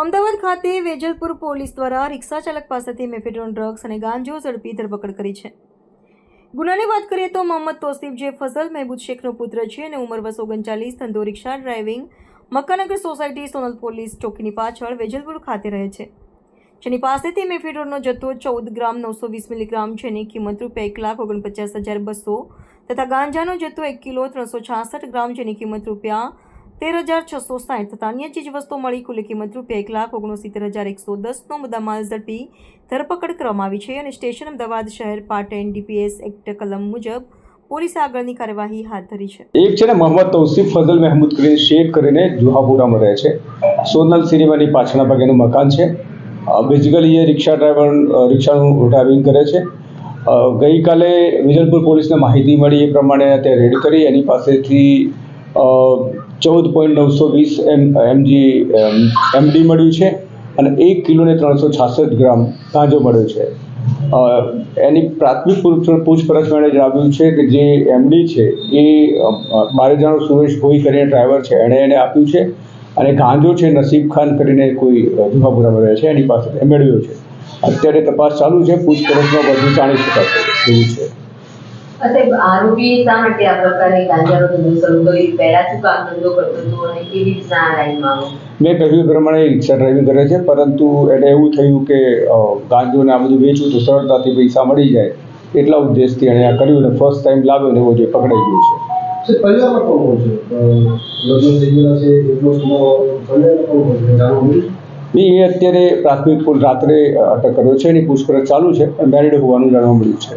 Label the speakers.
Speaker 1: અમદાવાદ ખાતે વેજલપુર પોલીસ દ્વારા રિક્ષા ચાલક પાસેથી મેફેડ્રોન ડ્રગ્સ અને ગાંજો ઝડપી ધરપકડ કરી છે। ગુનાની વાત કરીએ તો મોહમ્મદ તોસીફ જે ફઝલ મહેબૂદ શેખનો પુત્ર છે અને ઉંમર વર્ષ 39, ધંધો રિક્ષા ડ્રાઇવિંગ, મક્કાનગર સોસાયટી સોનલ પોલીસ ચોકીની પાછળ વેજલપુર ખાતે રહે છે, જેની પાસેથી મેફેડ્રોનનો જથ્થો 14 ગ્રામ 920 મિલીગ્રામ જેની કિંમત ₹1,49,200 તથા ગાંજાનો જથ્થો 1 કિલો 366 ગ્રામ જેની કિંમત ₹13,660 તથા અન્ય ચીજવસ્તુઓ મળી કુલ કિંમત ₹1,69,110નો મુદ્દામાલ ઝડપી ધરપકડ કરવામાં આવી છે અને સ્ટેશન અમદાવાદ શહેર પાટણ DPS એક્ટ કલમ મુજબ પોલીસે આગળની કાર્યવાહી હાથ ધરી છે।
Speaker 2: એક છે ને મોહમ્મદ તૌસીફ ફઝલ મહેમૂદ કરીને શેખ કરીને જુહાપુરામાં રહે છે, સોનલ સિનેમાની પાછળના ભાગેનું મકાન છે। બેઝિકલી એ રિક્ષાનું ડ્રાઇવિંગ કરે છે। ગઈકાલે વિજલપુર પોલીસને માહિતી મળી એ પ્રમાણે તે રેડ કરી એની પાસેથી 14.920 mg મળ્યું છે અને 1 કિલો ને 366 ગ્રામ ગાંજો મળ્યો છે। એની પ્રાથમિક પૂછપરછમાં એણે જણાવ્યું છે કે જે MD છે એ મારેજાનો સુરેશ ભોઈ કરીને ડ્રાઈવર છે, એણે એને આપ્યું છે અને ગાંજો છે નસીબ ખાન કરીને કોઈ જુહાપુરામાં રહે છે એની પાસે મેળવ્યો છે। અત્યારે તપાસ ચાલુ છે, પૂછપરછમાં વધુ જાણી શકાશે એવું છે।
Speaker 3: આરોપી શા માટે આ પ્રકારે ગાંજાનો ધંધો શરૂ કર્યો? પહેલા શું કામ ધંધો કરતો હતો અને કેવી રીતના આ લાઈનમાં
Speaker 2: મેં કહ્યું પ્રમાણે રિક્ષા ડ્રાઇવિંગ કરે છે, પરંતુ એને એવું થયું કે ગાંજોને આ બધું વેચવું તો સરળતાથી પૈસા મળી જાય એટલા ઉદ્દેશથી એણે આ કર્યું અને ફર્સ્ટ ટાઈમ લાવ્યો ને એવો જે પકડાઈ ગયો છે।
Speaker 4: પરિવારમાં કોણ છે? લગ્ન થઈ ગયા છે એટલો પરિવારમાં કોણ છે?
Speaker 2: એ અત્યારે પ્રાથમિક રાત્રે અટક કર્યો છે, એની પૂછપરછ ચાલુ છે, મેરિડ હોવાનું જાણવા મળ્યું છે।